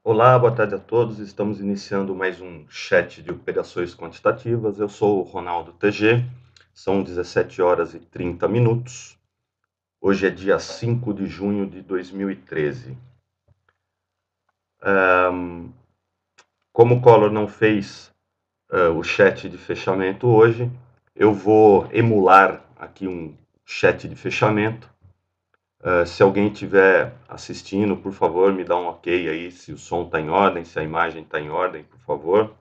Olá, boa tarde a todos. Estamos iniciando mais um chat de operações quantitativas. Eu sou o Ronaldo TG. São 17 horas e 30 minutos. Hoje é dia 5 de junho de 2013. Como o Collor não fez o chat de fechamento hoje, eu vou emular aqui um chat de fechamento. Se alguém estiver assistindo, por favor, me dá um ok aí se o som está em ordem, se a imagem está em ordem, por favor.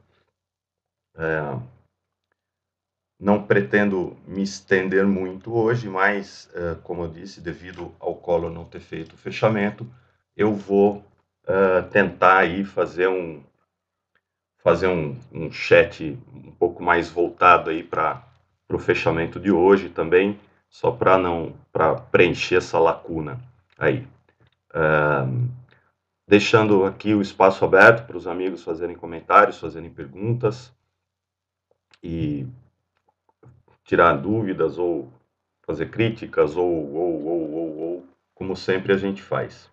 Não pretendo me estender muito hoje, mas, como eu disse, devido ao Collor não ter feito o fechamento, eu vou tentar aí fazer um chat um pouco mais voltado aí para o fechamento de hoje também, só para preencher essa lacuna aí. Deixando aqui o espaço aberto para os amigos fazerem comentários, fazerem perguntas e tirar dúvidas ou fazer críticas ou, como sempre a gente faz.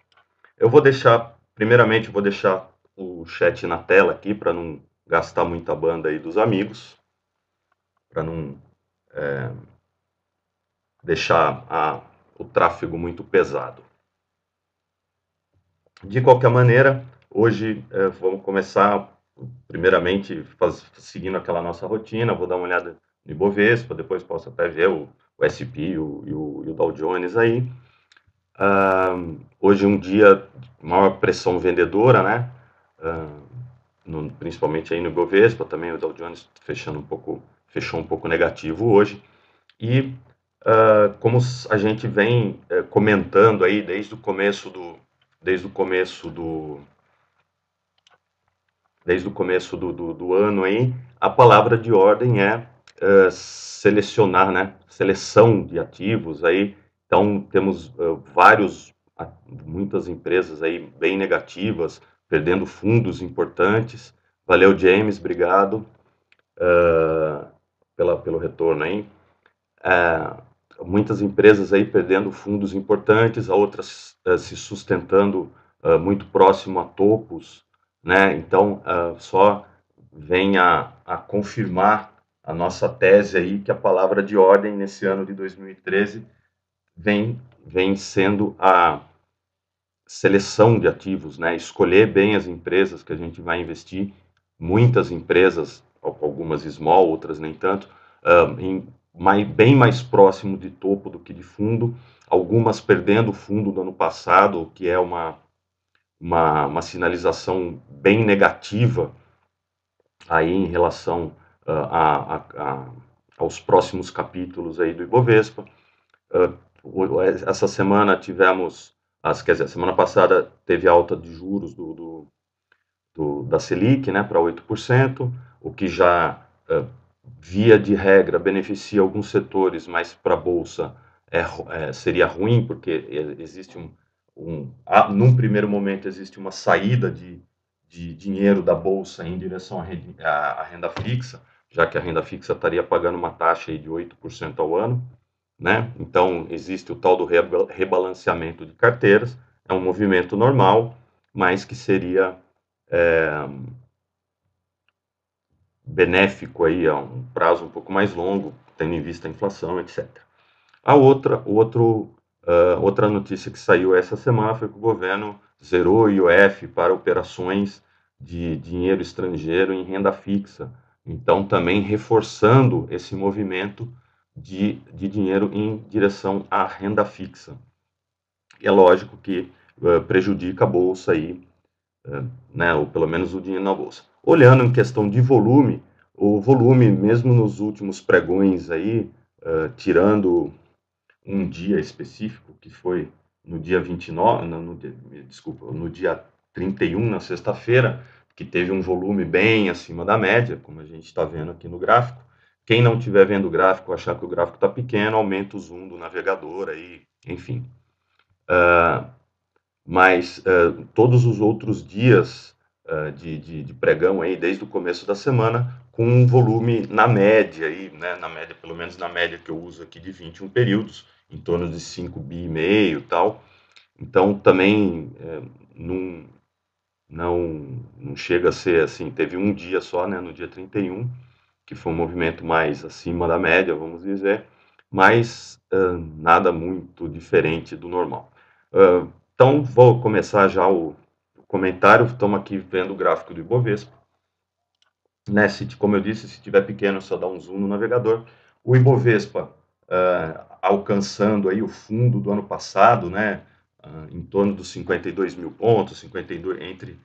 Eu vou deixar, primeiramente, eu vou deixar o chat na tela aqui para não gastar muita banda aí dos amigos, para não deixar o tráfego muito pesado. De qualquer maneira, hoje vamos começar, primeiramente, seguindo aquela nossa rotina, vou dar uma olhada no Ibovespa, depois posso até ver o S&P e o Dow Jones aí. Hoje um dia de maior pressão vendedora, né? Principalmente aí no Ibovespa, também o Dow Jones fechou um pouco negativo hoje. E como a gente vem comentando aí desde o começo do ano aí, a palavra de ordem é selecionar, né? Seleção de ativos aí. Então temos muitas empresas aí bem negativas, perdendo fundos importantes. Valeu, James, obrigado pelo retorno aí. Muitas empresas aí perdendo fundos importantes, outras se sustentando muito próximo a topos, né? Então, só vem a confirmar a nossa tese aí que a palavra de ordem nesse ano de 2013 vem sendo a seleção de ativos, né? Escolher bem as empresas que a gente vai investir, muitas empresas, algumas small, outras nem tanto, bem mais próximo de topo do que de fundo, algumas perdendo fundo do ano passado, o que é uma sinalização bem negativa aí em relação aos próximos capítulos aí do Ibovespa. Essa semana tivemos, quer dizer, a semana passada teve alta de juros da Selic, né, para 8%, o que já, via de regra, beneficia alguns setores, mas para a Bolsa seria ruim, porque existe num primeiro momento, existe uma saída de dinheiro da Bolsa em direção à renda fixa, já que a renda fixa estaria pagando uma taxa aí de 8% ao ano, né? Então, existe o tal do rebalanceamento de carteiras, é um movimento normal, mas que seria benéfico aí a um prazo um pouco mais longo, tendo em vista a inflação, etc. Outra notícia que saiu essa semana foi que o governo zerou o IOF para operações de dinheiro estrangeiro em renda fixa. Então, também reforçando esse movimento de dinheiro em direção à renda fixa. E é lógico que prejudica a bolsa aí, né, ou pelo menos o dinheiro na bolsa. Olhando em questão de volume, o volume, mesmo nos últimos pregões aí, tirando um dia específico, que foi no dia 29, no dia 31, na sexta-feira, que teve um volume bem acima da média, como a gente está vendo aqui no gráfico. Quem não estiver vendo o gráfico, achar que o gráfico está pequeno, aumenta o zoom do navegador aí, enfim. Mas todos os outros dias de pregão aí, desde o começo da semana, com um volume na média, aí, né, na média, pelo menos na média que eu uso aqui de 21 períodos, em torno de 5,5 bi e tal. Então, também, não chega a ser assim, teve um dia só, né, no dia 31, que foi um movimento mais acima da média, vamos dizer, mas nada muito diferente do normal. Então, vou começar já o comentário. Estamos aqui vendo o gráfico do Ibovespa. Né, como eu disse, se tiver pequeno, só dá um zoom no navegador. O Ibovespa alcançando aí o fundo do ano passado, né, em torno dos 52 mil pontos, 52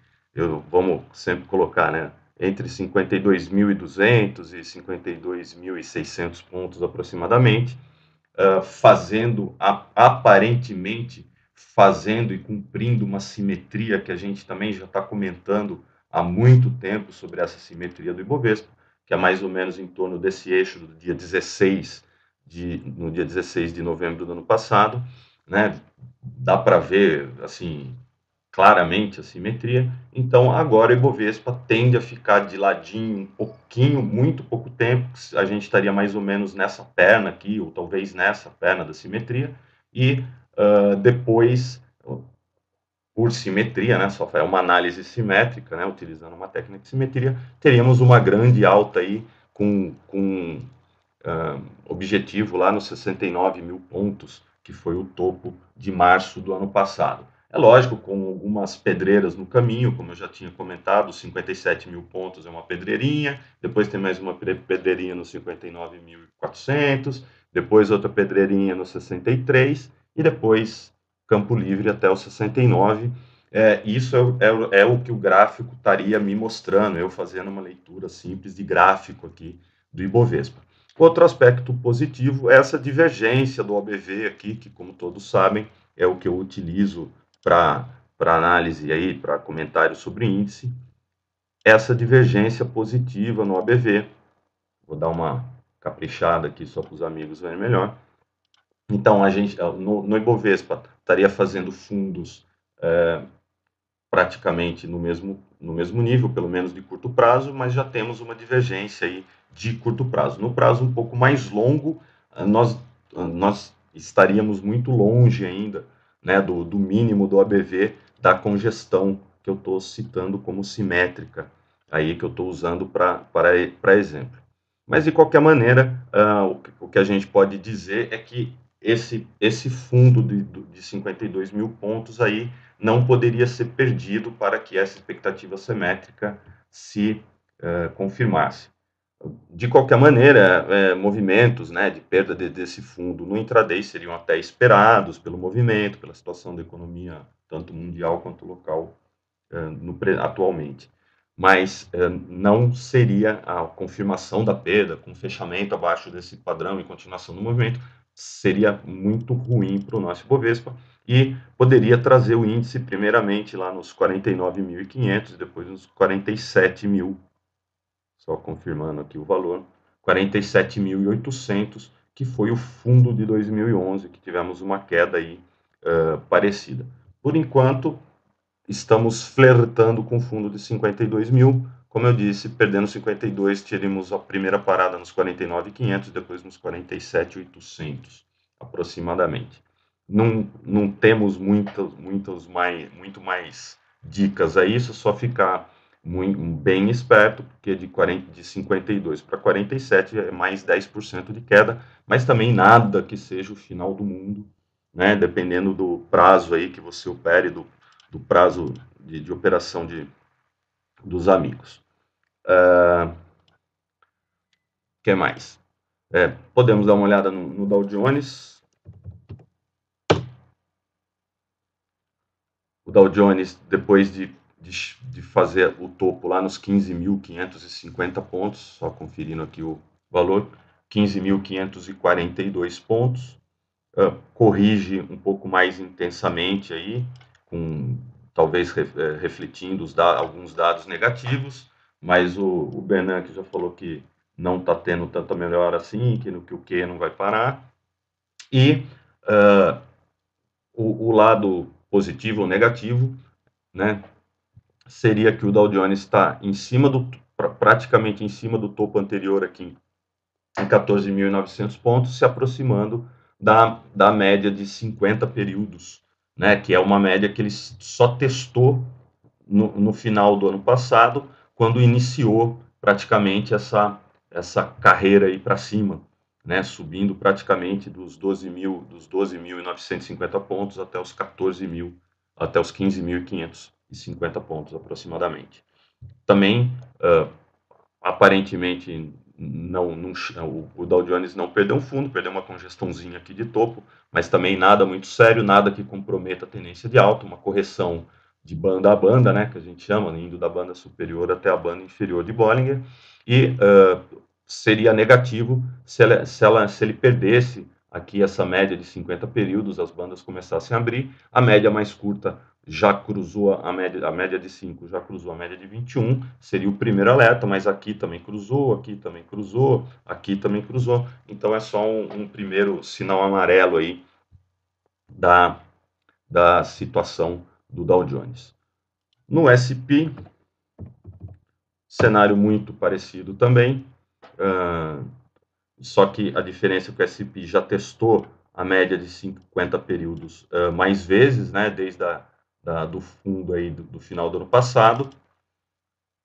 vamos sempre colocar, né, entre 52.200 e 52.600 pontos aproximadamente, aparentemente fazendo e cumprindo uma simetria que a gente também já está comentando há muito tempo sobre essa simetria do Ibovespa, que é mais ou menos em torno desse eixo do dia 16 no dia 16 de novembro do ano passado, né? Dá para ver assim claramente a simetria. Então agora o Ibovespa tende a ficar de ladinho um pouquinho, muito pouco tempo, a gente estaria mais ou menos nessa perna aqui, ou talvez nessa perna da simetria, e depois, por simetria, né, só é uma análise simétrica, né, utilizando uma técnica de simetria, teríamos uma grande alta aí com objetivo lá nos 69 mil pontos, que foi o topo de março do ano passado. É lógico, com algumas pedreiras no caminho, como eu já tinha comentado, 57 mil pontos é uma pedreirinha, depois tem mais uma pedreirinha nos 59.400, depois outra pedreirinha no 63, e depois campo livre até os 69. Isso é o que o gráfico estaria me mostrando, eu fazendo uma leitura simples de gráfico aqui do Ibovespa. Outro aspecto positivo é essa divergência do OBV aqui, que, como todos sabem, é o que eu utilizo para análise aí, para comentários sobre índice. Essa divergência positiva no OBV, vou dar uma caprichada aqui só para os amigos verem melhor. Então, a gente, no Ibovespa, estaria fazendo fundos praticamente no mesmo nível, pelo menos de curto prazo, mas já temos uma divergência aí de curto prazo. No prazo um pouco mais longo, nós estaríamos muito longe ainda, né, do mínimo do ABV da congestão que eu estou citando como simétrica, aí que eu estou usando para exemplo. Mas, de qualquer maneira, o que a gente pode dizer é que esse fundo de 52 mil pontos aí não poderia ser perdido para que essa expectativa simétrica se confirmasse. De qualquer maneira, movimentos, né, de perda desse fundo no intraday seriam até esperados pelo movimento, pela situação da economia, tanto mundial quanto local, atualmente. Mas não seria a confirmação da perda, com fechamento abaixo desse padrão e continuação do movimento, seria muito ruim para o nosso Ibovespa e poderia trazer o índice primeiramente lá nos 49.500 e depois nos 47 mil, só confirmando aqui o valor, 47.800, que foi o fundo de 2011, que tivemos uma queda aí parecida. Por enquanto, estamos flertando com o fundo de 52 mil. Como eu disse, perdendo 52, teríamos a primeira parada nos 49.500, depois nos 47.800, aproximadamente. Não temos muito mais dicas a isso, só ficar bem esperto, porque de 52 para 47 é mais 10% de queda, mas também nada que seja o final do mundo, né? Dependendo do prazo aí que você opere, do prazo de operação dos amigos. Que mais? Podemos dar uma olhada no Dow Jones. O Dow Jones, depois de fazer o topo lá nos 15.550 pontos, só conferindo aqui o valor, 15.542 pontos, corrige um pouco mais intensamente aí, talvez refletindo alguns dados negativos, mas o Bernanke já falou que não está tendo tanta melhora assim, que o Q não vai parar. E o lado positivo ou negativo, né, seria que o Dow Jones está praticamente em cima do topo anterior aqui, em 14.900 pontos, se aproximando da média de 50 períodos, né, que é uma média que ele só testou no final do ano passado, quando iniciou praticamente essa carreira aí para cima, né, subindo praticamente dos 12.950 pontos até os 14.000, até os 15.550 pontos aproximadamente. Também, aparentemente, o Dow Jones não perdeu um fundo, perdeu uma congestãozinha aqui de topo, mas também nada muito sério, nada que comprometa a tendência de alta, uma correção de banda a banda, né, que a gente chama, indo da banda superior até a banda inferior de Bollinger, e seria negativo se ele perdesse aqui essa média de 50 períodos, as bandas começassem a abrir, a média mais curta já cruzou a média de 5 já cruzou a média de 21, seria o primeiro alerta, mas aqui também cruzou, aqui também cruzou, aqui também cruzou, então é só um primeiro sinal amarelo aí da situação do Dow Jones. No S&P, cenário muito parecido também, só que a diferença é que o S&P já testou a média de 50 períodos mais vezes, né, desde do fundo aí do final do ano passado,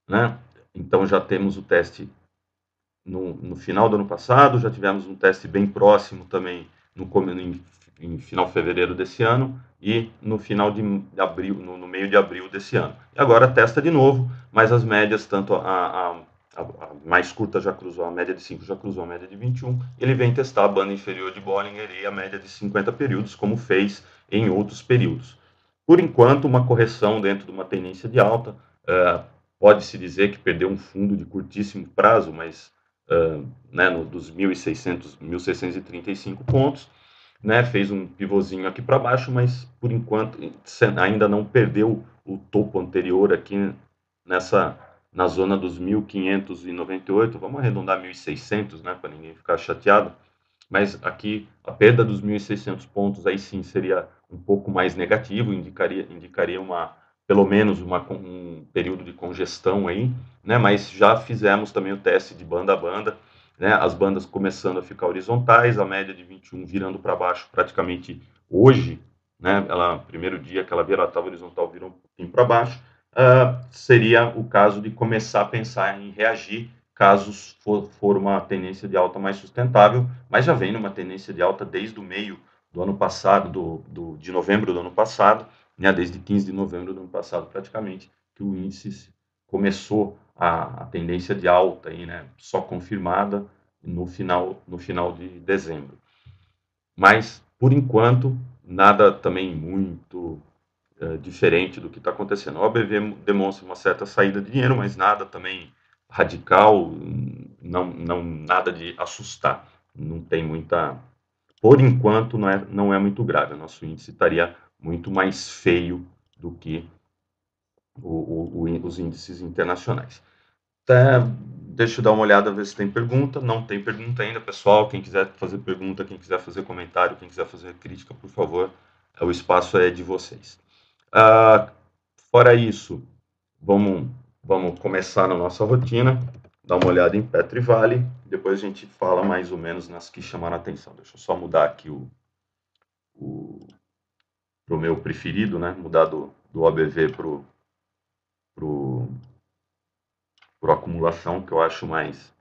né? Então já temos o teste no final do ano passado, já tivemos um teste bem próximo também em final de fevereiro desse ano e no final de abril, no meio de abril desse ano. E agora testa de novo, mas as médias, tanto a mais curta já cruzou a média de 5, já cruzou a média de 21, ele vem testar a banda inferior de Bollinger e a média de 50 períodos, como fez em outros períodos. Por enquanto, uma correção dentro de uma tendência de alta, pode-se dizer que perdeu um fundo de curtíssimo prazo, mas né, dos 1.635 pontos, né, fez um pivôzinho aqui para baixo, mas por enquanto ainda não perdeu o topo anterior aqui na zona dos 1.598, vamos arredondar 1.600, né, para ninguém ficar chateado, mas aqui a perda dos 1.600 pontos aí sim seria um pouco mais negativo, indicaria pelo menos um período de congestão aí, né? Mas já fizemos também o teste de banda a banda, né? As bandas começando a ficar horizontais, a média de 21 virando para baixo praticamente hoje, né? Primeiro dia que ela vira, ela estava horizontal, virou um pouquinho para baixo. Seria o caso de começar a pensar em reagir caso for uma tendência de alta mais sustentável, mas já vem numa tendência de alta desde o meio do ano passado, de novembro do ano passado, né, desde 15 de novembro do ano passado, praticamente, que o índice começou a tendência de alta, aí, né, só confirmada no final de dezembro. Mas, por enquanto, nada também muito diferente do que está acontecendo. O OBV demonstra uma certa saída de dinheiro, mas nada também radical, nada de assustar. Não tem muita... Por enquanto, não é muito grave. O nosso índice estaria muito mais feio do que os índices internacionais. Deixa eu dar uma olhada, ver se tem pergunta. Não tem pergunta ainda, pessoal. Quem quiser fazer pergunta, quem quiser fazer comentário, quem quiser fazer crítica, por favor, o espaço é de vocês. Fora isso, vamos começar na nossa rotina, dar uma olhada em Petro e Vale, depois a gente fala mais ou menos nas que chamaram a atenção. Deixa eu só mudar aqui pro meu preferido, né? Mudar do OBV pro acumulação, que eu acho mais...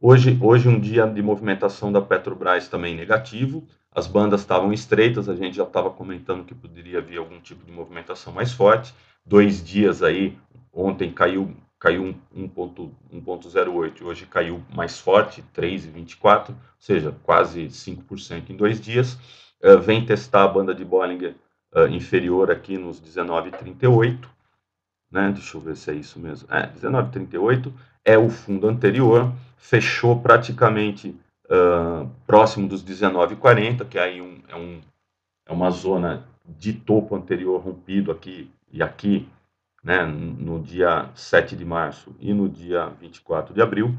Hoje um dia de movimentação da Petrobras também negativo, as bandas estavam estreitas, a gente já estava comentando que poderia vir algum tipo de movimentação mais forte. 2 dias aí, ontem caiu 1,08, hoje caiu mais forte, 3,24, ou seja, quase 5% em 2 dias. Vem testar a banda de Bollinger inferior aqui nos 19,38, né? Deixa eu ver se é isso mesmo. 19,38 é o fundo anterior, fechou praticamente próximo dos 19,40, que aí é uma zona de topo anterior rompido aqui e aqui, né, no dia 7 de março e no dia 24 de abril.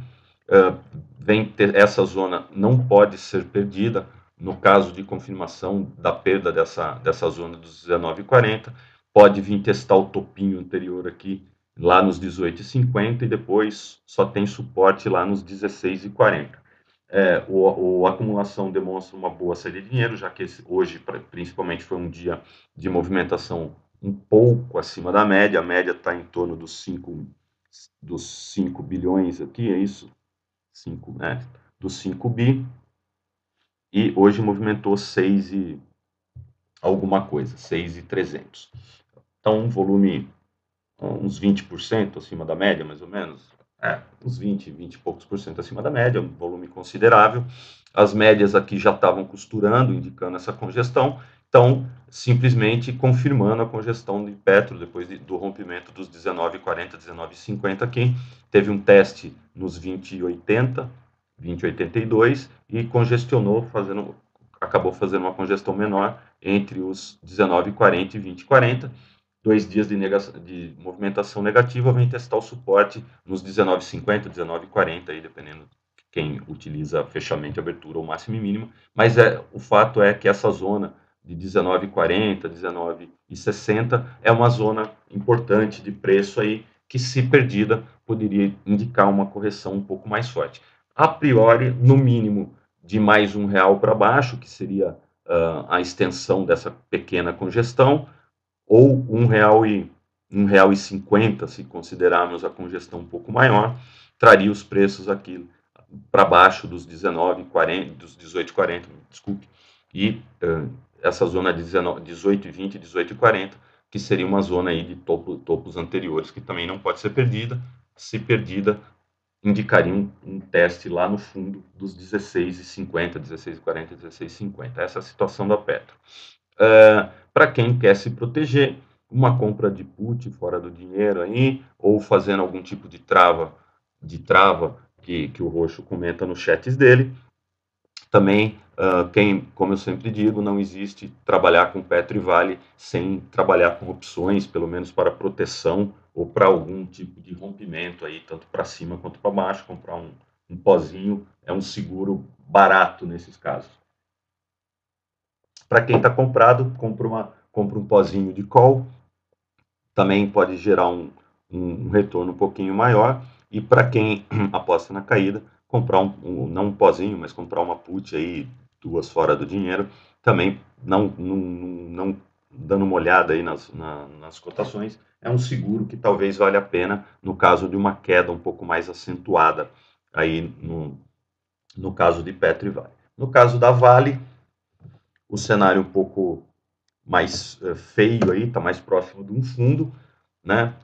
Essa zona não pode ser perdida. No caso de confirmação da perda dessa zona dos 19,40, pode vir testar o topinho anterior aqui, lá nos 18,50, e depois só tem suporte lá nos 16,40. A acumulação demonstra uma boa saída de dinheiro, já que hoje, principalmente, foi um dia de movimentação um pouco acima da média, a média está em torno dos 5 bilhões aqui, é isso? 5, né? Dos 5 bi, e hoje movimentou 6 e alguma coisa, 6.300. Então, um volume uns 20% acima da média, mais ou menos. Uns 20 e poucos por cento acima da média, um volume considerável. As médias aqui já estavam costurando, indicando essa congestão. Então, simplesmente confirmando a congestão de Petro depois do rompimento dos 19,40, 19,50 aqui. Teve um teste nos 20,80, 20,82 e congestionou, acabou fazendo uma congestão menor entre os 19,40 e 20,40. 2 dias de movimentação negativa, vem testar o suporte nos 19,50, 19,40, aí, dependendo de quem utiliza fechamento, abertura ou máximo e mínimo. Mas o fato é que essa zona de 19,40, 19,60 é uma zona importante de preço aí, que se perdida, poderia indicar uma correção um pouco mais forte. A priori, no mínimo, de mais R$ 1 para baixo, que seria a extensão dessa pequena congestão, ou R$ 1,50, se considerarmos a congestão um pouco maior, traria os preços aqui para baixo dos 19,40, dos 18,40, desculpe, e essa zona de 18,20, 18,40, que seria uma zona aí de topos anteriores, que também não pode ser perdida. Se perdida, indicaria um teste lá no fundo dos 16,50, 16,40, 16,50. Essa é a situação da Petro. Para quem quer se proteger, uma compra de put fora do dinheiro aí, ou fazendo algum tipo de trava que o Roxo comenta nos chats dele. Também, como eu sempre digo, não existe trabalhar com Petro e Vale sem trabalhar com opções, pelo menos para proteção ou para algum tipo de rompimento aí, tanto para cima quanto para baixo. Comprar um pozinho é um seguro barato nesses casos. Para quem está comprado, compra um pozinho de call, também pode gerar um retorno um pouquinho maior. E para quem aposta na caída, comprar não um pozinho, mas comprar uma put aí, 2 fora do dinheiro, também não dando uma olhada aí nas cotações, é um seguro que talvez valha a pena no caso de uma queda um pouco mais acentuada aí no caso de Petro e Vale. No caso da Vale, o cenário um pouco mais feio aí, está mais próximo de um fundo, né?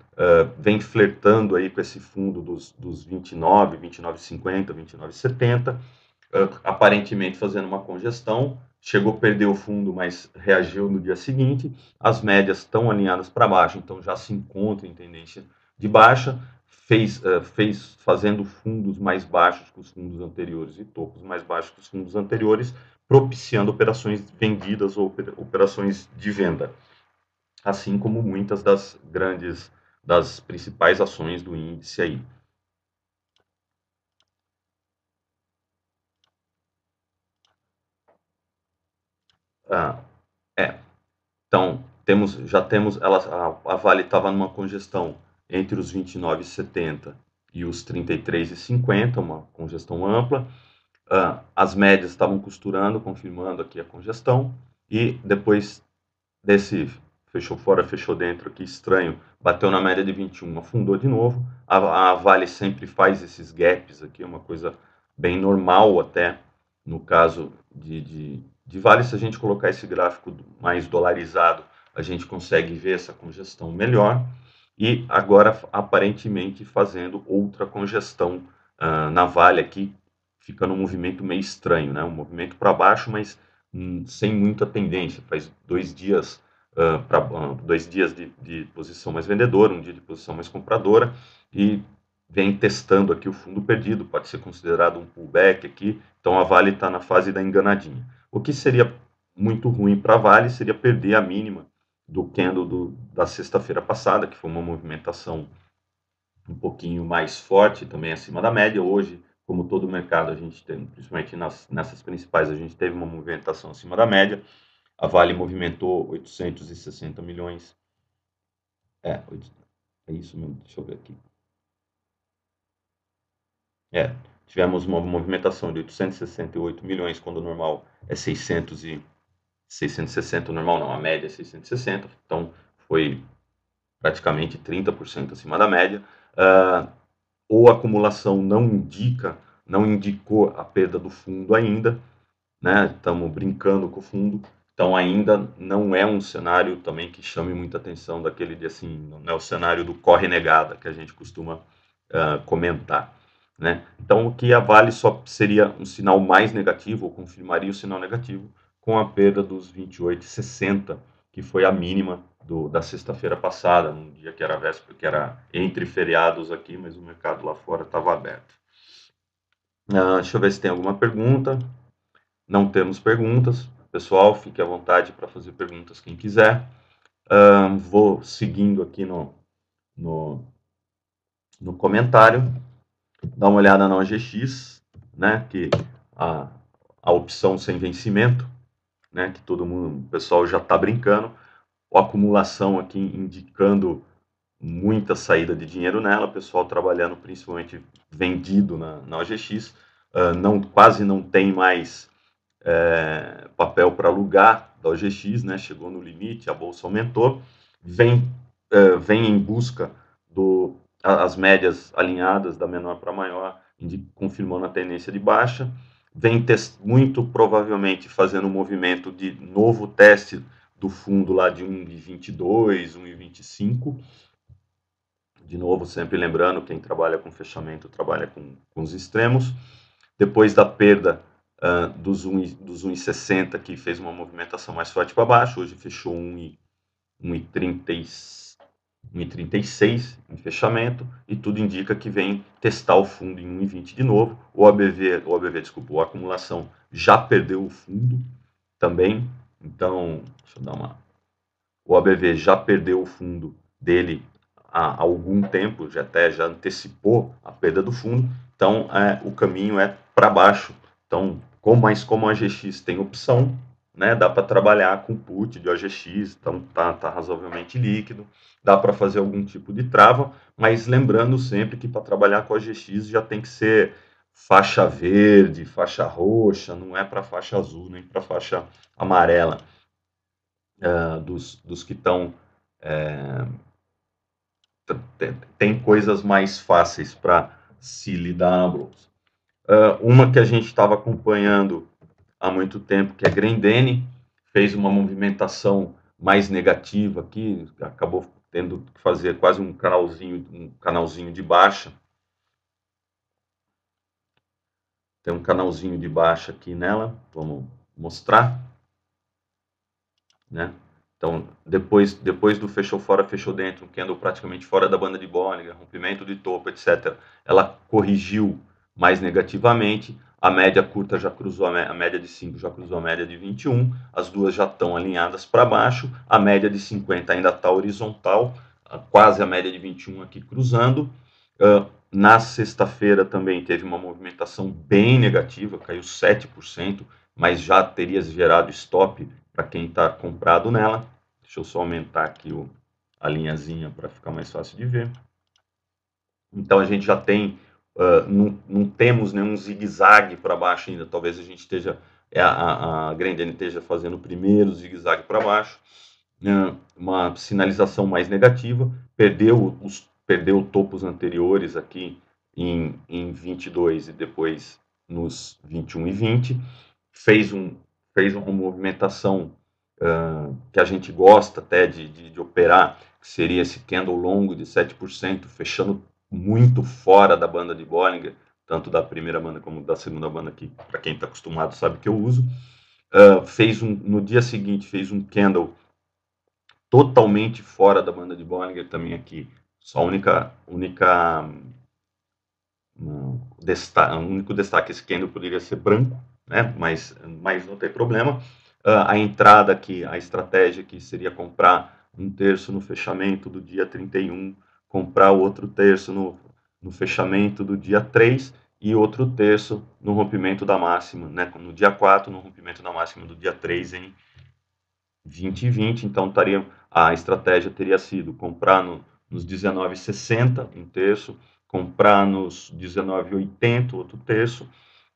Vem flertando aí com esse fundo dos 29, 29,50, 29,70, aparentemente fazendo uma congestão, chegou a perder o fundo, mas reagiu no dia seguinte. As médias estão alinhadas para baixo, então já se encontra em tendência de baixa, fazendo fundos mais baixos que os fundos anteriores e topos mais baixos que os fundos anteriores, propiciando operações vendidas ou operações de venda, assim como muitas das principais ações do índice aí. Então, a Vale estava numa congestão entre os 29,70 e os 33,50, uma congestão ampla. As médias estavam costurando, confirmando aqui a congestão, e depois desse fechou fora, fechou dentro aqui, estranho, bateu na média de 21, afundou de novo. A Vale sempre faz esses gaps aqui, é uma coisa bem normal até no caso de Vale. Se a gente colocar esse gráfico mais dolarizado, a gente consegue ver essa congestão melhor. E agora, aparentemente, fazendo outra congestão na Vale aqui, fica num movimento meio estranho, né? Um movimento para baixo, mas sem muita tendência. Faz 2 dias, 2 dias de posição mais vendedora, um dia de posição mais compradora, e vem testando aqui o fundo perdido, pode ser considerado um pullback aqui. Então a Vale está na fase da enganadinha. O que seria muito ruim para a Vale seria perder a mínima do candle da sexta-feira passada, que foi uma movimentação um pouquinho mais forte, também acima da média. Hoje, como todo o mercado, a gente tem, principalmente nessas principais, a gente teve uma movimentação acima da média. A Vale movimentou 860 milhões. É isso mesmo, deixa eu ver aqui. Tivemos uma movimentação de 868 milhões, quando o normal é 660, o normal não, a média é 660, então foi praticamente 30% acima da média. Ou a acumulação não indicou a perda do fundo ainda, né? Estamos brincando com o fundo, então ainda não é um cenário também que chame muita atenção daquele de assim, não é o cenário do corre negada que a gente costuma comentar, né? Então o que a Vale só seria um sinal mais negativo, ou confirmaria o sinal negativo, com a perda dos 28,60, que foi a mínima da sexta-feira passada, num dia que era véspera, que era entre feriados aqui, mas o mercado lá fora estava aberto. Deixa eu ver se tem alguma pergunta. Não temos perguntas. Pessoal, fique à vontade para fazer perguntas quem quiser. Vou seguindo aqui no comentário. Dá uma olhada na OGX, né, que a opção sem vencimento, né, que todo mundo, o pessoal já está brincando. A acumulação aqui indicando muita saída de dinheiro nela, o pessoal trabalhando principalmente vendido na OGX. Quase não tem mais papel para alugar da OGX, né? Chegou no limite, a bolsa aumentou, vem em busca as médias alinhadas da menor para maior, confirmando a tendência de baixa, vem muito provavelmente fazendo um movimento de novo teste do fundo lá de 1,22, 1,25. De novo, sempre lembrando, quem trabalha com fechamento trabalha com os extremos. Depois da perda dos 1,60, que fez uma movimentação mais forte para baixo, hoje fechou 1,36 em fechamento, e tudo indica que vem testar o fundo em 1,20 de novo. O a acumulação já perdeu o fundo também, então, deixa eu dar uma... O ABV já perdeu o fundo dele há algum tempo, já antecipou a perda do fundo, então o caminho é para baixo. Então, como a OGX tem opção, né, dá para trabalhar com put de OGX, então tá razoavelmente líquido, dá para fazer algum tipo de trava, mas lembrando sempre que para trabalhar com a OGX já tem que ser faixa verde, faixa roxa, não é para faixa azul, nem para faixa amarela, dos que estão... tem coisas mais fáceis para se lidar na bolsa. Uma que a gente estava acompanhando há muito tempo, que é Grendene, fez uma movimentação mais negativa aqui, acabou tendo que fazer quase um canalzinho de baixa. Tem um canalzinho de baixa aqui nela, vamos mostrar, né? Então, depois do fechou fora, fechou dentro, um candle praticamente fora da banda de Bollinger, rompimento de topo, etc. Ela corrigiu mais negativamente, a média curta já cruzou, a média de 5 já cruzou a média de 21, as duas já estão alinhadas para baixo, a média de 50 ainda está horizontal, quase a média de 21 aqui cruzando. Na sexta-feira também teve uma movimentação bem negativa, caiu 7%, mas já teria gerado stop para quem está comprado nela. Deixa eu só aumentar aqui a linhazinha para ficar mais fácil de ver. Então a gente já tem, não temos nenhum zigue-zague para baixo ainda. Talvez a gente esteja, a Grendene esteja fazendo o primeiro zigue-zague para baixo. Uma sinalização mais negativa, perdeu topos anteriores aqui em 22 e depois nos 21 e 20. Fez uma movimentação que a gente gosta até de operar, que seria esse candle longo de 7%, fechando muito fora da banda de Bollinger, tanto da primeira banda como da segunda banda, que para quem está acostumado sabe que eu uso. No dia seguinte fez um candle totalmente fora da banda de Bollinger também aqui. Só o único destaque, esse candle poderia ser branco, né? Mas não tem problema. A entrada aqui, a estratégia aqui seria comprar um terço no fechamento do dia 31, comprar o outro terço no fechamento do dia 3 e outro terço no rompimento da máxima, né? No dia 4, no rompimento da máxima do dia 3 em 2020, então a estratégia teria sido comprar nos 19,60 um terço, comprar nos 19,80 outro terço,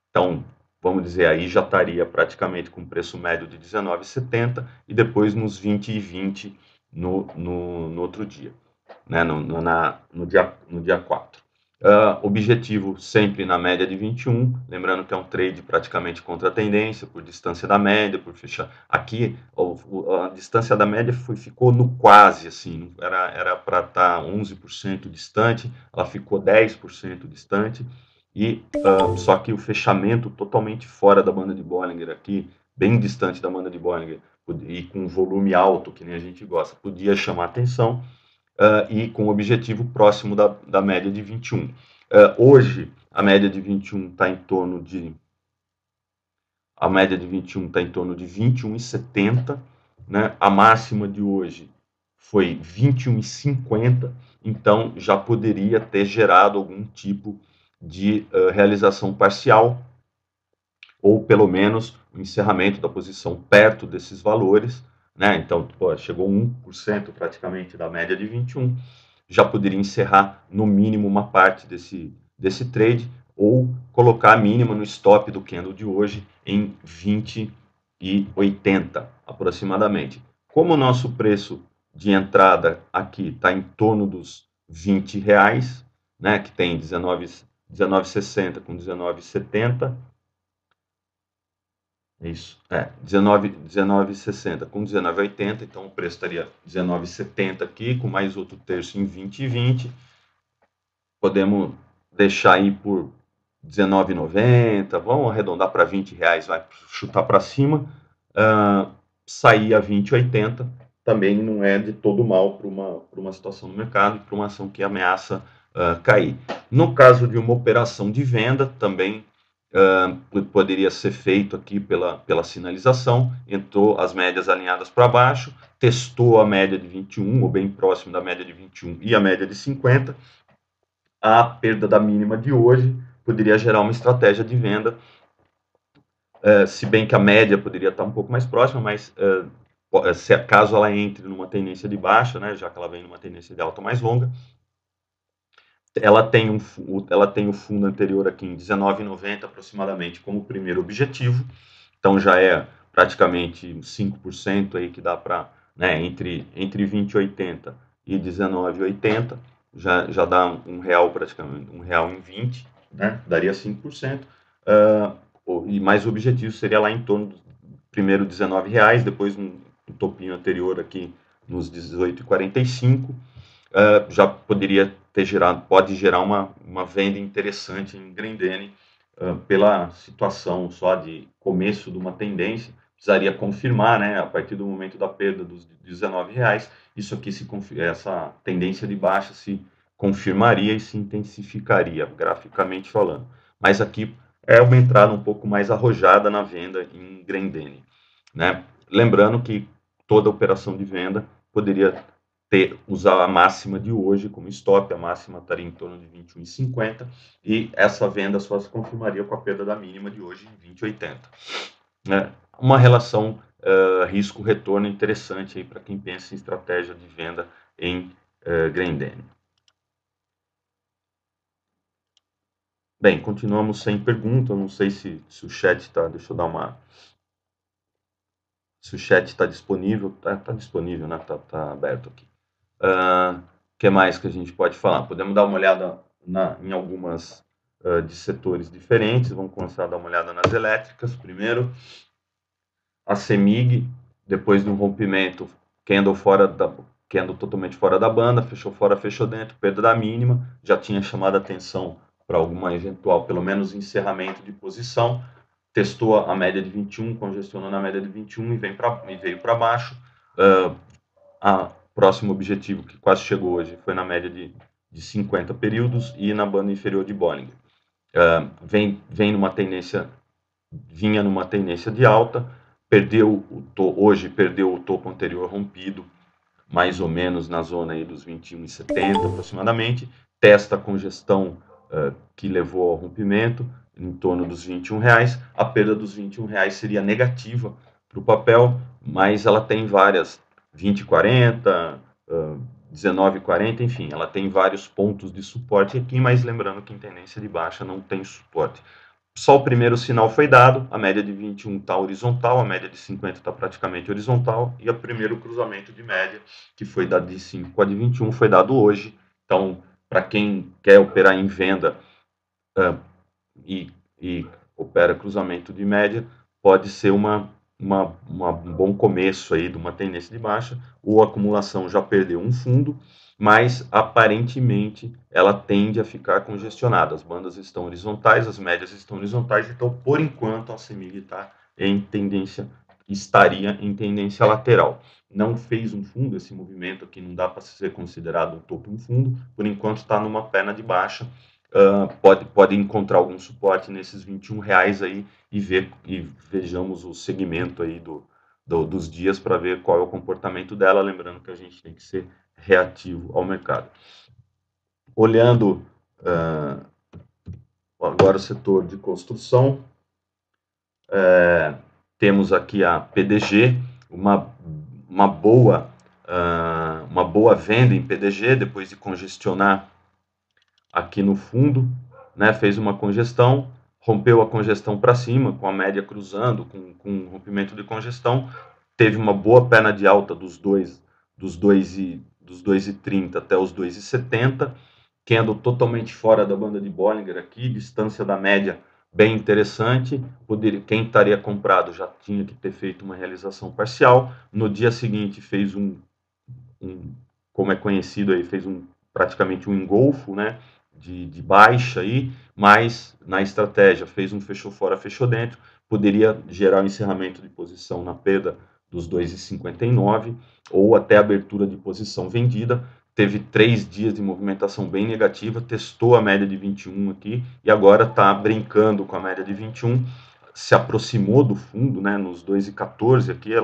então vamos dizer, aí já estaria praticamente com preço médio de 19,70 e depois nos 20,20 no outro dia, né, no dia 4. Objetivo sempre na média de 21, lembrando que é um trade praticamente contra a tendência, por distância da média, por fechar. Aqui, a distância da média ficou no quase, assim, era para estar 11% distante, ela ficou 10% distante, e só que o fechamento totalmente fora da banda de Bollinger aqui, bem distante da banda de Bollinger, e com volume alto, que nem a gente gosta, podia chamar atenção, e com o objetivo próximo da média de 21. Hoje, a média de 21 está em torno de... A média de 21 está em torno de 21,70, né? A máxima de hoje foi 21,50, então já poderia ter gerado algum tipo de realização parcial, ou pelo menos o encerramento da posição perto desses valores, né? Então, chegou 1% praticamente da média de 21, já poderia encerrar no mínimo uma parte desse trade, ou colocar a mínima no stop do candle de hoje em 20,80 aproximadamente. Como o nosso preço de entrada aqui está em torno dos R$20, né, que tem 19,60 com 19,70, isso, 19,60 com 19,80, então o preço estaria 19,70 aqui, com mais outro terço em 20,20. Podemos deixar aí por 19,90, vamos arredondar para R$20, vai chutar para cima, sair a 20,80 também não é de todo mal para uma situação no mercado e para uma ação que ameaça cair. No caso de uma operação de venda, também poderia ser feito aqui pela sinalização, entrou as médias alinhadas para baixo, testou a média de 21, ou bem próximo da média de 21 e a média de 50, a perda da mínima de hoje poderia gerar uma estratégia de venda, se bem que a média poderia estar um pouco mais próxima, mas caso ela entre numa tendência de baixa, né, já que ela vem numa tendência de alta mais longa, ela tem o fundo anterior aqui em 19,90 aproximadamente como primeiro objetivo, então já é praticamente 5% aí que dá para, né, entre 20,80 e 19,80, já dá R$1 praticamente, R$1 em 20, né, daria 5%, e mais o objetivo seria lá em torno do primeiro R$19, depois um topinho anterior aqui nos 18,45, já poderia pode gerar uma venda interessante em Grendene, pela situação só de começo de uma tendência, precisaria confirmar, né, a partir do momento da perda dos R$19, isso aqui essa tendência de baixa se confirmaria e se intensificaria, graficamente falando. Mas aqui é uma entrada um pouco mais arrojada na venda em Grendene, né? Lembrando que toda operação de venda poderia usar a máxima de hoje como stop, a máxima estaria em torno de 21,50, e essa venda só se confirmaria com a perda da mínima de hoje em 20,80. Uma relação risco-retorno interessante para quem pensa em estratégia de venda em Grendene. Bem, continuamos sem pergunta, não sei se o chat está, deixa eu dar uma... Se o chat está disponível, está disponível, né? Tá aberto aqui. Que mais que a gente pode falar? Podemos dar uma olhada em algumas de setores diferentes. Vamos começar a dar uma olhada nas elétricas primeiro. A CEMIG, depois do rompimento, candle totalmente fora da banda, fechou fora, fechou dentro, perda da mínima, já tinha chamado a atenção para alguma eventual, pelo menos encerramento de posição, testou a média de 21, congestionou na média de 21 e veio para baixo. Próximo objetivo, que quase chegou hoje, foi na média de 50 períodos e na banda inferior de Bollinger. Vinha numa tendência de alta, hoje perdeu o topo anterior rompido, mais ou menos na zona aí dos 21,70 aproximadamente, testa a congestão que levou ao rompimento, em torno dos R$21, a perda dos R$21 seria negativa para o papel, mas ela tem várias, 20,40, 19,40, enfim, ela tem vários pontos de suporte aqui, mas lembrando que em tendência de baixa não tem suporte. Só o primeiro sinal foi dado, a média de 21 está horizontal, a média de 50 está praticamente horizontal, e o primeiro cruzamento de média, que foi da de 5 com a de 21, foi dado hoje. Então, para quem quer operar em venda e opera cruzamento de média, pode ser um bom começo aí de uma tendência de baixa. Ou a acumulação já perdeu um fundo, mas aparentemente ela tende a ficar congestionada. As bandas estão horizontais, as médias estão horizontais, então por enquanto a CEMIG estaria em tendência lateral. Não fez um fundo, esse movimento aqui não dá para ser considerado um topo um fundo, por enquanto está numa perna de baixa. Pode encontrar algum suporte nesses R$ 21 aí e vejamos o segmento aí dos dias para ver qual é o comportamento dela, lembrando que a gente tem que ser reativo ao mercado. Olhando agora o setor de construção, temos aqui a PDG, uma boa venda em PDG, depois de congestionar aqui no fundo, né, fez uma congestão, rompeu a congestão para cima, com a média cruzando, com rompimento de congestão, teve uma boa perna de alta dos 2,30 até os 2,70, candle totalmente fora da banda de Bollinger aqui, distância da média bem interessante. Quem estaria comprado já tinha que ter feito uma realização parcial. No dia seguinte fez como é conhecido aí, fez praticamente um engolfo, né, de baixa aí, mas na estratégia fez fechou fora, fechou dentro, poderia gerar um encerramento de posição na perda dos 2,59 ou até abertura de posição vendida. Teve 3 dias de movimentação bem negativa, testou a média de 21 aqui e agora está brincando com a média de 21, se aproximou do fundo, né, nos 2,14 aqui,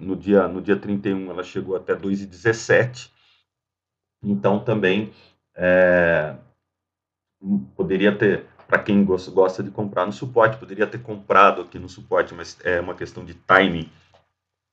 no dia 31 ela chegou até 2,17, então também poderia ter, para quem gosta de comprar no suporte, poderia ter comprado aqui no suporte, mas é uma questão de timing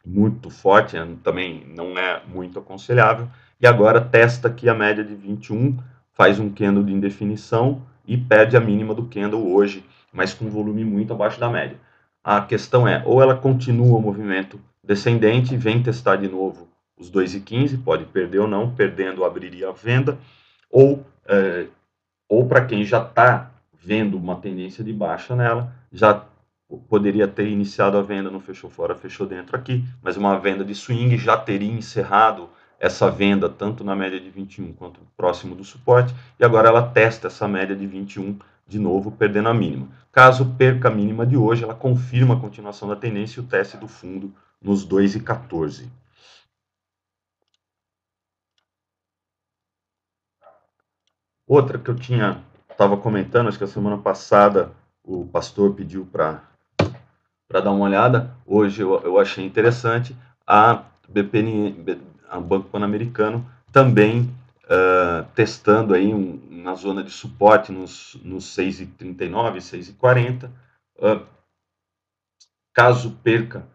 muito forte, também não é muito aconselhável, e agora testa aqui a média de 21, faz um candle de indefinição e perde a mínima do candle hoje, mas com volume muito abaixo da média. A questão é, ou ela continua o movimento descendente, vem testar de novo os 2,15, pode perder ou não, perdendo abriria a venda, ou para quem já está vendo uma tendência de baixa nela, já poderia ter iniciado a venda no fechou fora, fechou dentro aqui, mas uma venda de swing já teria encerrado essa venda tanto na média de 21 quanto próximo do suporte, e agora ela testa essa média de 21 de novo, perdendo a mínima. Caso perca a mínima de hoje, ela confirma a continuação da tendência e o teste do fundo nos 2,14. Outra que eu estava comentando, acho que a semana passada o pastor pediu para dar uma olhada, hoje eu achei interessante, a Banco Pan-Americano, também testando aí na zona de suporte nos 6,39, 6,40. Caso perca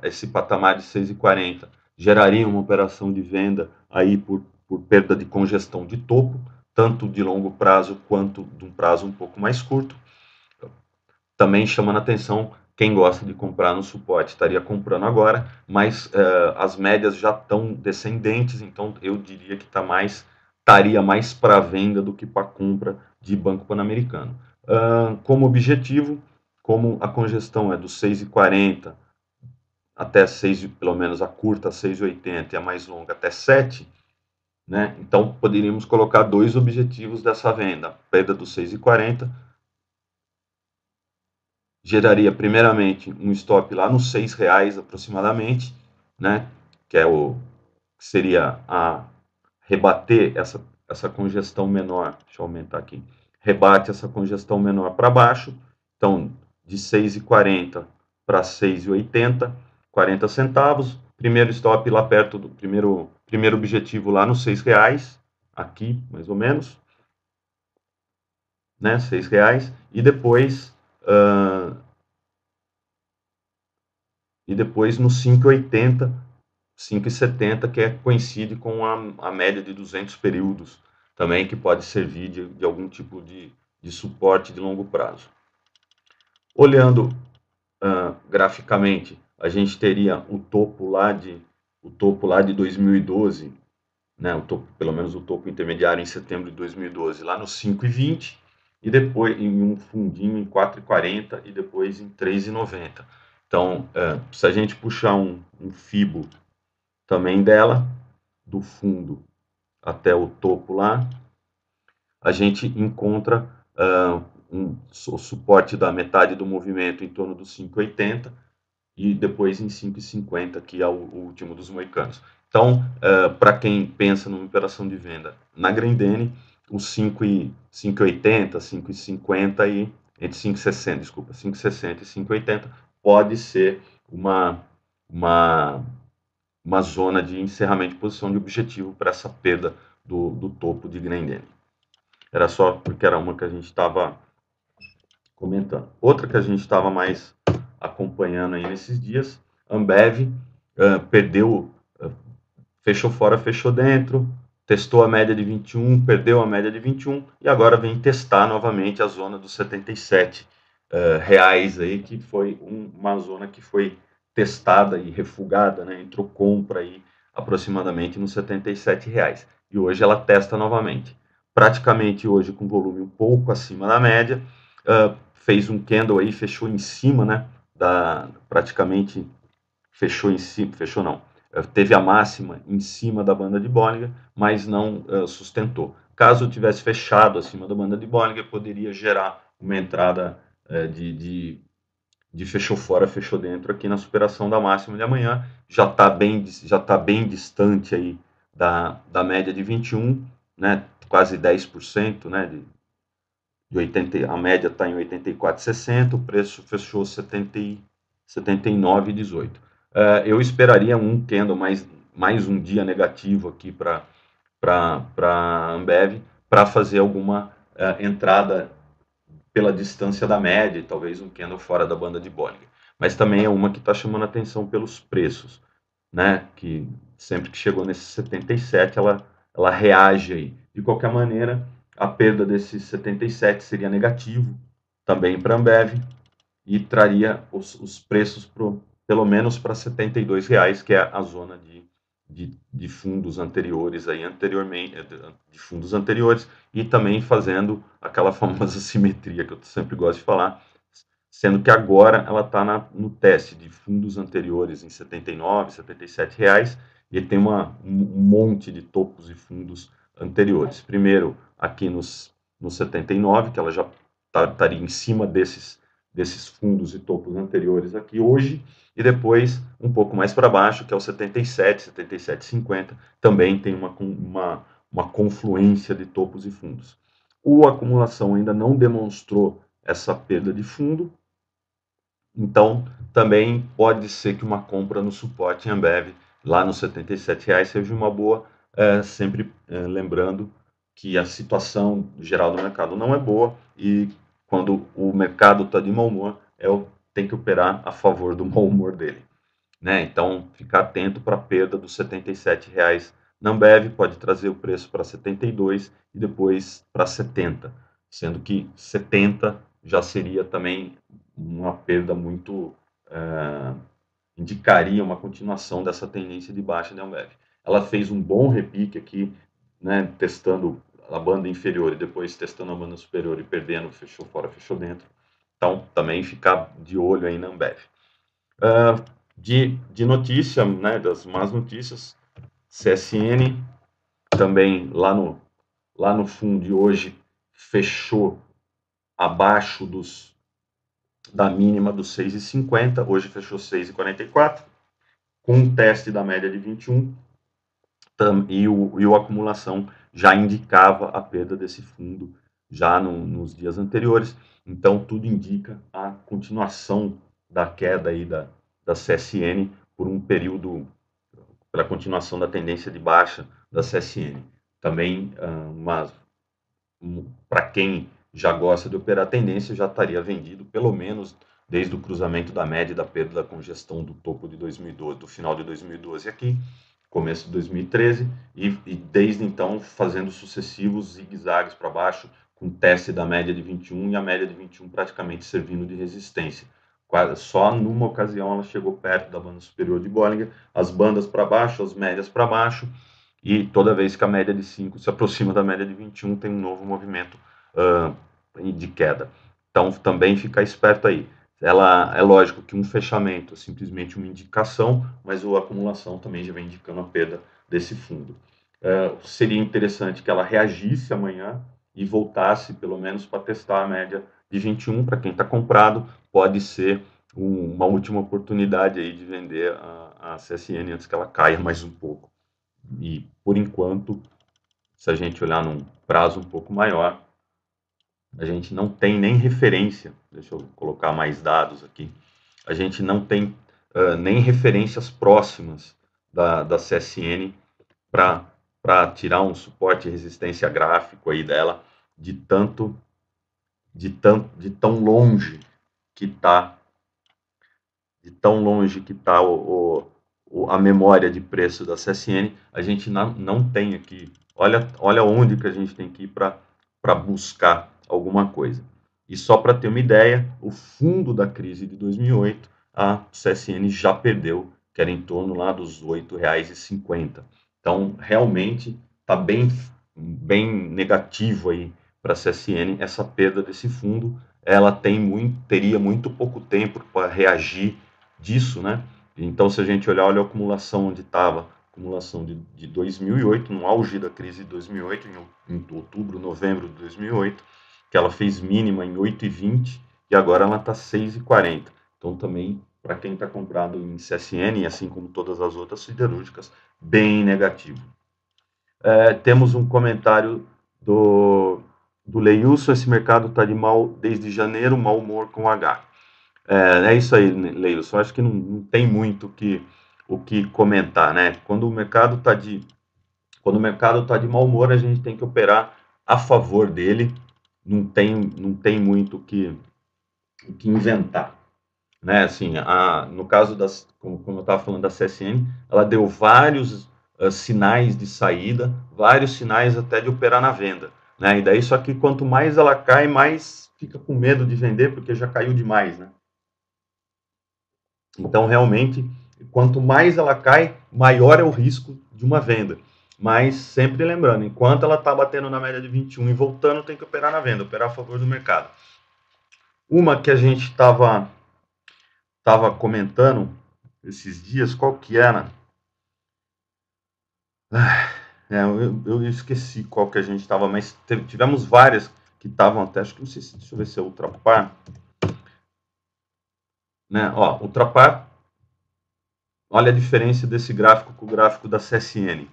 esse patamar de 6,40, geraria uma operação de venda aí por perda de congestão de topo, tanto de longo prazo quanto de um prazo um pouco mais curto. Também chamando a atenção, quem gosta de comprar no suporte estaria comprando agora, mas as médias já estão descendentes, então eu diria que estaria mais para venda do que para compra de Banco Pan-Americano. Como objetivo, como a congestão é dos 6,40 até 6, pelo menos a curta 6,80 e a mais longa até 7, né? Então poderíamos colocar dois objetivos dessa venda: perda dos 6,40 geraria primeiramente um stop lá nos R$ 6 aproximadamente, né? Que seria a rebater essa congestão menor. Deixa eu aumentar aqui. Rebate essa congestão menor para baixo. Então, de 6,40 para 6,80, 40 centavos. Primeiro stop lá perto do primeiro objetivo lá nos R$ 6, aqui mais ou menos, né? R$ 6 e depois no 5,80, 5,70, que coincide com a média de 200 períodos, também que pode servir de algum tipo de de suporte de longo prazo. Olhando graficamente, a gente teria o topo lá de 2012, né, pelo menos o topo intermediário em setembro de 2012, lá no 5,20, e depois em um fundinho em 4,40 e depois em 3,90. Então, se a gente puxar um Fibo também dela, do fundo até o topo lá, a gente encontra o suporte da metade do movimento em torno dos 5,80 e depois em 5,50, que é o último dos moicanos. Então, para quem pensa numa operação de venda na Grendene, os 5,80, 5,50 e entre 5,60, desculpa, 5,60 e 5,80 pode ser uma zona de encerramento de posição de objetivo para essa perda do topo de Grendene. Era só porque era uma que a gente estava comentando. Outra que a gente estava mais acompanhando aí nesses dias, Ambev, perdeu, fechou fora, fechou dentro, testou a média de 21, perdeu a média de 21 e agora vem testar novamente a zona dos 77 reais aí, que foi uma zona que foi testada e refugada, né? Entrou compra aí aproximadamente nos 77 reais. E hoje ela testa novamente. Praticamente hoje com volume um pouco acima da média, fez um candle aí, fechou em cima, né? Praticamente fechou em cima, fechou não. Teve a máxima em cima da banda de Bollinger, mas não sustentou. Caso tivesse fechado acima da banda de Bollinger, poderia gerar uma entrada de fechou fora, fechou dentro aqui na superação da máxima de amanhã. Já está bem distante aí da média de 21, né? Quase 10%, né? De 80, a média está em 84,60, o preço fechou 79,18. Eu esperaria um candle mais um dia negativo aqui para Ambev, para fazer alguma entrada pela distância da média, e talvez um candle fora da banda de Bollinger. Mas também é uma que está chamando atenção pelos preços, né? Que sempre que chegou nesse 77, ela reage aí. De qualquer maneira, a perda desses 77 seria negativo também para a Ambev e traria os preços pelo menos para R$ 72,00, que é a zona de fundos anteriores aí, de fundos anteriores, e também fazendo aquela famosa simetria que eu sempre gosto de falar, sendo que agora ela está no teste de fundos anteriores em R$ 79, R$ 77,00, e tem um monte de topos e fundos anteriores. Primeiro, aqui nos 79, que ela já estaria em cima desses fundos e topos anteriores aqui hoje, e depois um pouco mais para baixo, que é o 77, 77,50, também tem uma confluência de topos e fundos. A acumulação ainda não demonstrou essa perda de fundo, então também pode ser que uma compra no suporte em Ambev, lá nos R$ 77,00, seja uma boa, sempre lembrando que a situação geral do mercado não é boa e quando o mercado está de mau humor, tem que operar a favor do mau humor dele, né? Então, ficar atento para a perda dos R$ 77,00 na Ambev, pode trazer o preço para 72 e depois para 70, sendo que 70 já seria também uma perda muito indicaria uma continuação dessa tendência de baixa da Ambev. Ela fez um bom repique aqui, né, testando a banda inferior e depois testando a banda superior e perdendo, fechou fora, fechou dentro. Então, também ficar de olho aí na Ambev. De notícia, né, das más notícias, CSN também lá no fundo de hoje fechou abaixo da mínima dos 6,50, hoje fechou 6,44, com um teste da média de 21, e o acumulação já indicava a perda desse fundo já nos dias anteriores, então tudo indica a continuação da queda aí da CSN por um período, pela continuação da tendência de baixa da CSN. Também, para quem já gosta de operar tendência, já estaria vendido, pelo menos desde o cruzamento da média e da perda da congestão do topo de 2012, do final de 2012 aqui, começo de 2013, e desde então fazendo sucessivos zigue-zagues para baixo, com teste da média de 21 e a média de 21 praticamente servindo de resistência. Só numa ocasião ela chegou perto da banda superior de Bollinger, as bandas para baixo, as médias para baixo, e toda vez que a média de 5 se aproxima da média de 21, tem um novo movimento de queda. Então, também fica esperto aí. É lógico que um fechamento é simplesmente uma indicação, mas a acumulação também já vem indicando a perda desse fundo. Seria interessante que ela reagisse amanhã e voltasse, pelo menos, para testar a média de 21. Para quem está comprado, pode ser uma última oportunidade aí de vender a CSN antes que ela caia mais um pouco. E, por enquanto, se a gente olhar num prazo um pouco maior, a gente não tem nem referência, deixa eu colocar mais dados aqui, a gente não tem nem referências próximas da CSN para tirar um suporte e resistência gráfico aí dela de tão longe que está a memória de preço da CSN. A gente não tem aqui. Olha onde que a gente tem que ir para buscar alguma coisa. E só para ter uma ideia, o fundo da crise de 2008, a CSN já perdeu, que era em torno lá dos R$ 8,50. Então, realmente, está bem negativo aí para a CSN essa perda desse fundo. Ela teria muito pouco tempo para reagir disso, né? Então, se a gente olha a acumulação onde estava, acumulação de 2008, no auge da crise de 2008, em outubro, novembro de 2008, que ela fez mínima em 8,20 e agora ela está 6,40. Então, também, para quem está comprado em CSN, assim como todas as outras siderúrgicas, bem negativo. Temos um comentário do Leilson: esse mercado está de mal desde janeiro, mau humor com H. É isso aí, Leilson. Acho que não tem muito o que comentar, né? Quando o mercado está de mau humor, a gente tem que operar a favor dele. Não tem muito o que inventar, né? Assim, no caso como eu estava falando da CSN, ela deu vários sinais de saída, vários sinais até de operar na venda, né? E daí, só que quanto mais ela cai, mais fica com medo de vender, porque já caiu demais, né? Então, realmente, quanto mais ela cai, maior é o risco de uma venda. Mas sempre lembrando, enquanto ela está batendo na média de 21 e voltando, tem que operar na venda, operar a favor do mercado. Uma que a gente estava comentando esses dias, qual que era? Eu esqueci qual que a gente estava, mas tivemos várias que estavam até, acho que não sei se, deixa eu ver se é Ultrapar, né? Ó, Ultrapar, olha a diferença desse gráfico com o gráfico da CSN,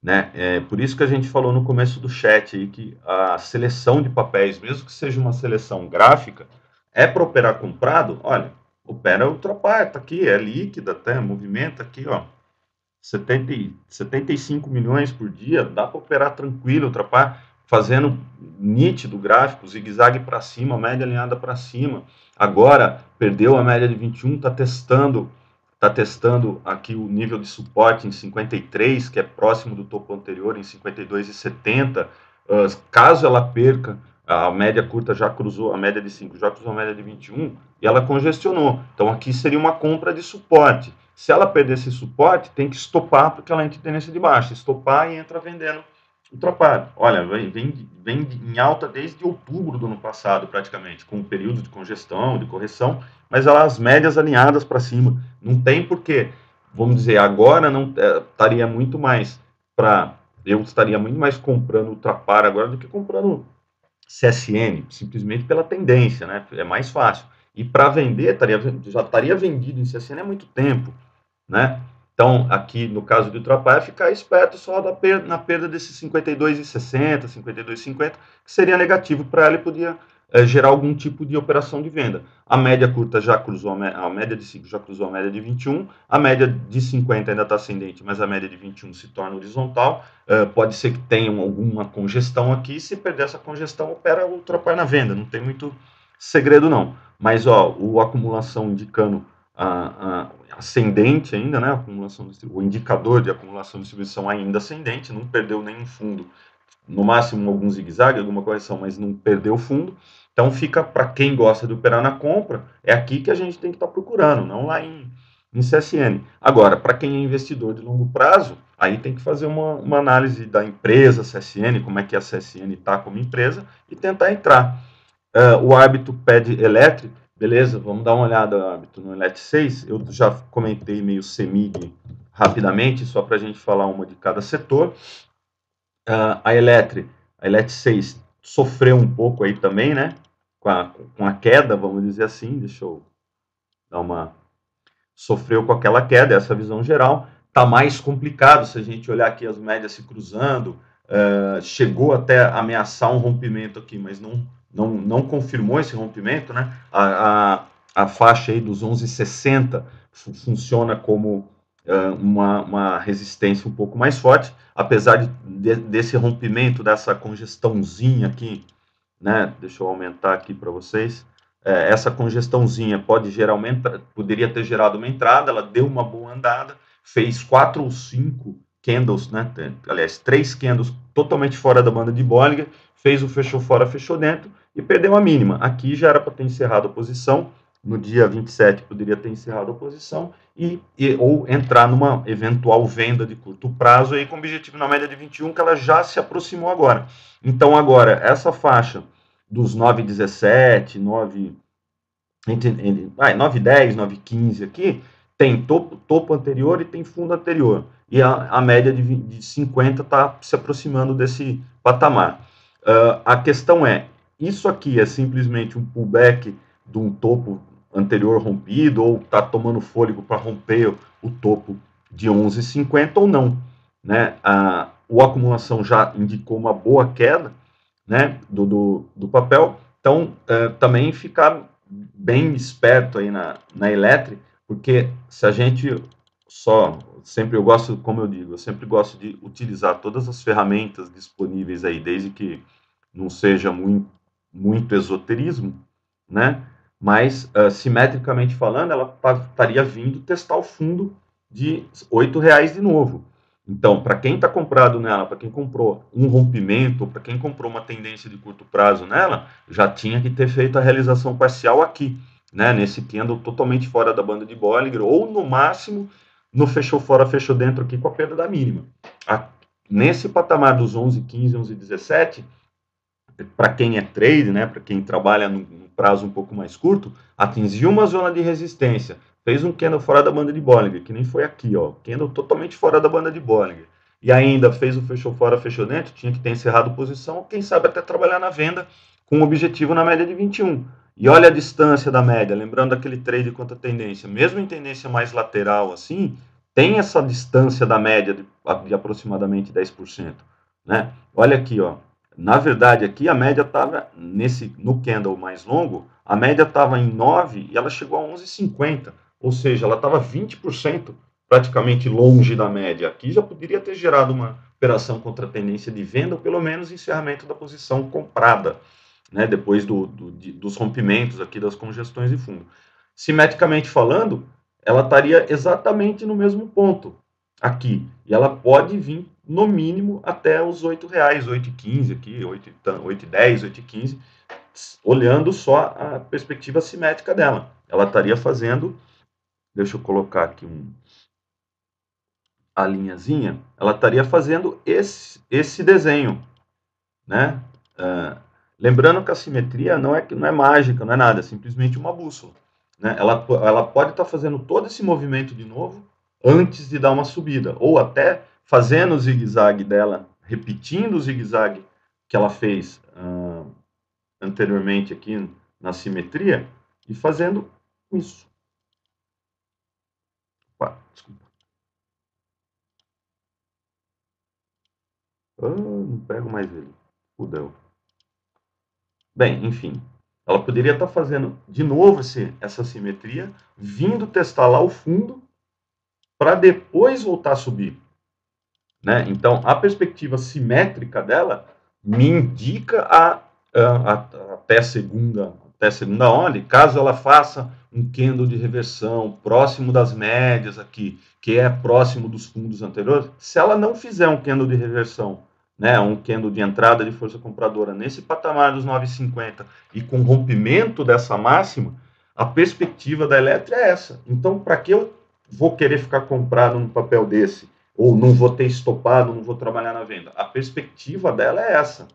né? Por isso que a gente falou no começo do chat aí que a seleção de papéis, mesmo que seja uma seleção gráfica, é para operar comprado. Olha, opera Ultrapar, tá aqui, é líquida, até movimenta aqui, ó, 75 milhões por dia, dá para operar tranquilo, Ultrapar, fazendo nítido gráfico, zigue-zague para cima, média alinhada para cima. Agora perdeu a média de 21, está testando aqui o nível de suporte em 53, que é próximo do topo anterior, em 52,70. Caso ela perca, a média curta já cruzou, a média de 5 já cruzou a média de 21, e ela congestionou. Então, aqui seria uma compra de suporte. Se ela perder esse suporte, tem que estopar, porque ela entra em tendência de baixa. Estopar e entra vendendo Ultrapar. Olha, vem em alta desde outubro do ano passado, praticamente, com um período de congestão, de correção, mas as médias alinhadas para cima. Não tem porquê. Vamos dizer, agora não estaria muito mais eu estaria muito mais comprando Ultrapar agora do que comprando CSN, simplesmente pela tendência, né? É mais fácil. E para vender, já estaria vendido em CSN há muito tempo, né? Então, aqui no caso de Ultrapar, é ficar esperto só na perda desses 52,60, 52,50, que seria negativo para ela e podia gerar algum tipo de operação de venda. A média curta já cruzou, a média de 5 já cruzou a média de 21, a média de 50 ainda está ascendente, mas a média de 21 se torna horizontal. Pode ser que tenha alguma congestão aqui, se perder essa congestão, opera o Ultrapar na venda, não tem muito segredo não. Mas ó, a acumulação indicando ascendente ainda, né? O indicador de acumulação de distribuição ainda ascendente, não perdeu nenhum fundo no máximo algum zigue-zague, alguma correção, mas não perdeu o fundo. Então fica para quem gosta de operar na compra, é aqui que a gente tem que estar procurando, não lá em CSN. Agora, para quem é investidor de longo prazo, aí tem que fazer uma análise da empresa CSN, como é que a CSN está como empresa, e tentar entrar. O árbitro pede elétrico, beleza, vamos dar uma olhada árbitro, no ELET 6, eu já comentei meio CEMIG rapidamente, só para a gente falar uma de cada setor. A ELET 6 sofreu um pouco aí também, né, com a queda, vamos dizer assim, deixa eu dar uma... Sofreu com aquela queda, essa visão geral, está mais complicado se a gente olhar aqui as médias se cruzando, chegou até a ameaçar um rompimento aqui, mas não confirmou esse rompimento, né? A faixa aí dos 11,60 funciona como uma resistência um pouco mais forte, apesar desse rompimento, dessa congestãozinha aqui, né? Deixa eu aumentar aqui para vocês. Essa congestãozinha poderia ter gerado uma entrada, ela deu uma boa andada, fez 4 ou 5 candles, né? Aliás, 3 candles totalmente fora da banda de Bollinger, fez o fechou fora, fechou dentro e perdeu a mínima. Aqui já era para ter encerrado a posição, no dia 27 poderia ter encerrado a posição ou entrar numa eventual venda de curto prazo aí com objetivo na média de 21, que ela já se aproximou agora. Então agora, essa faixa dos 9,17, 9,10, 9,15 aqui, tem topo anterior e tem fundo anterior. E a média de 50 está se aproximando desse patamar. A questão é, isso aqui é simplesmente um pullback de um topo anterior rompido, ou está tomando fôlego para romper o topo de 11,50 ou não, né? O acumulação já indicou uma boa queda, né, do papel, então também ficar bem esperto aí na Eletri, porque se a gente sempre eu gosto, como eu digo, eu sempre gosto de utilizar todas as ferramentas disponíveis aí, desde que não seja muito esoterismo, né, mas simetricamente falando, ela estaria vindo testar o fundo de R$8 de novo. Então, para quem está comprado nela, para quem comprou um rompimento, para quem comprou uma tendência de curto prazo nela, já tinha que ter feito a realização parcial aqui, né? Nesse candle totalmente fora da banda de Bollinger, ou no máximo no fechou fora, fechou dentro aqui com a perda da mínima. Nesse patamar dos 11,15, 11,17, para quem é trade, né? Para quem trabalha num prazo um pouco mais curto, atingiu uma zona de resistência, fez um candle fora da banda de Bollinger, que nem foi aqui, ó, candle totalmente fora da banda de Bollinger, e ainda fez o fechou fora, fechou dentro, tinha que ter encerrado posição, quem sabe até trabalhar na venda com um objetivo na média de 21. E olha a distância da média, lembrando daquele trade contra tendência, mesmo em tendência mais lateral assim, tem essa distância da média de aproximadamente 10%, né? Olha aqui, ó, na verdade aqui a média estava no candle mais longo, a média estava em 9 e ela chegou a 11,50, ou seja, ela estava 20% praticamente longe da média. Aqui já poderia ter gerado uma operação contra a tendência de venda, ou pelo menos encerramento da posição comprada, né, depois dos rompimentos aqui das congestões de fundo. Simetricamente falando, ela estaria exatamente no mesmo ponto aqui, e ela pode vir no mínimo até os R$8, 8,15 aqui, 8,10, 8,15, olhando só a perspectiva simétrica dela. Ela estaria fazendo, deixa eu colocar aqui a linhazinha, ela estaria fazendo esse desenho, né? Lembrando que a simetria não é mágica, não é nada, é simplesmente uma bússola, né? Ela pode estar fazendo todo esse movimento de novo antes de dar uma subida, ou até fazendo o zigue-zague dela, repetindo o zigue-zague que ela fez anteriormente aqui na simetria, e fazendo isso. Opa, desculpa. Não pego mais ele. Fudeu. Bem, enfim, ela poderia estar fazendo de novo essa simetria, vindo testar lá o fundo, para depois voltar a subir, né? Então, a perspectiva simétrica dela me indica até segunda onda, caso ela faça um candle de reversão próximo das médias aqui, que é próximo dos fundos anteriores, se ela não fizer um candle de reversão né, um candle de entrada de força compradora nesse patamar dos 9,50 e com rompimento dessa máxima, a perspectiva da Eletro é essa. Então, para que eu vou querer ficar comprado num papel desse? Ou não vou ter estopado, não vou trabalhar na venda? A perspectiva dela é essa.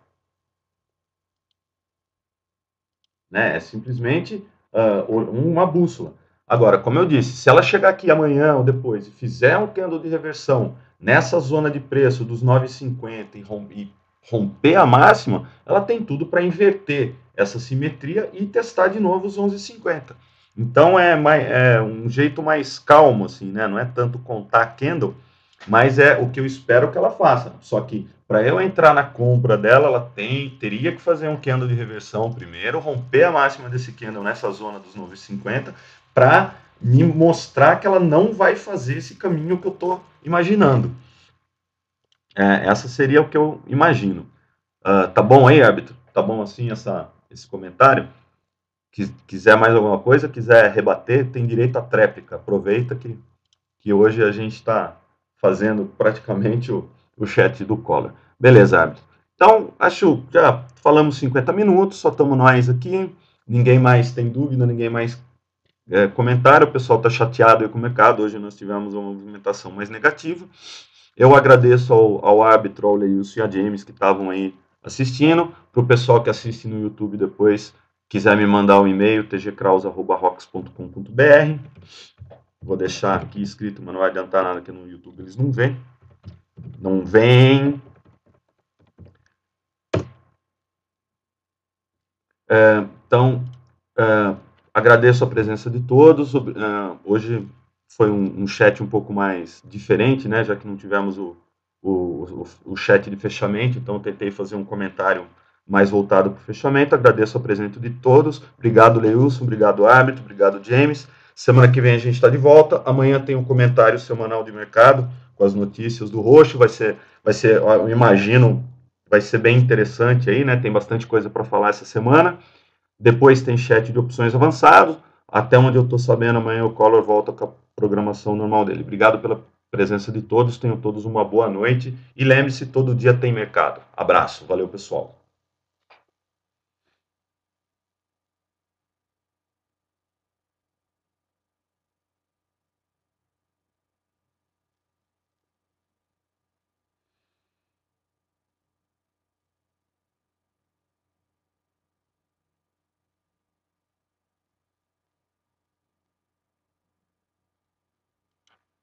Né? É simplesmente uma bússola. Agora, como eu disse, se ela chegar aqui amanhã ou depois e fizer um candle de reversão nessa zona de preço dos 9,50 e romper a máxima, ela tem tudo para inverter essa simetria e testar de novo os 11,50. Então é um jeito mais calmo, assim, né? Não é tanto contar candle, mas é o que eu espero que ela faça. Só que para eu entrar na compra dela, ela teria que fazer um candle de reversão primeiro, romper a máxima desse candle nessa zona dos 9,50 para me mostrar que ela não vai fazer esse caminho que eu estou imaginando. Essa seria o que eu imagino. Tá bom aí, árbitro? Tá bom assim esse comentário? Quiser mais alguma coisa, quiser rebater, tem direito à tréplica. Aproveita que hoje a gente está fazendo praticamente o chat do Collor. Beleza, árbitro. Então, acho que já falamos 50 minutos, só estamos nós aqui, ninguém mais tem dúvida, ninguém mais comentário, o pessoal está chateado com o mercado, hoje nós tivemos uma movimentação mais negativa. Eu agradeço ao árbitro, ao Leilson e a James que estavam aí assistindo. Para o pessoal que assiste no YouTube depois, quiser me mandar um e-mail, tgkraus@rocks.com.br. Vou deixar aqui escrito, mas não vai adiantar nada que no YouTube eles não veem. Não vem. Então, agradeço a presença de todos. Hoje foi um chat um pouco mais diferente, né? Já que não tivemos o chat de fechamento, então tentei fazer um comentário mais voltado para o fechamento. Agradeço a presença de todos. Obrigado, Leilson. Obrigado, árbitro. Obrigado, James. Semana que vem a gente está de volta. Amanhã tem um comentário semanal de mercado com as notícias do Roxo. Vai ser, eu imagino, vai ser bem interessante aí, né? Tem bastante coisa para falar essa semana. Depois tem chat de opções avançado. Até onde eu estou sabendo, amanhã o Collor volta com a programação normal dele. Obrigado pela presença de todos. Tenham todos uma boa noite. E lembre-se, todo dia tem mercado. Abraço. Valeu, pessoal.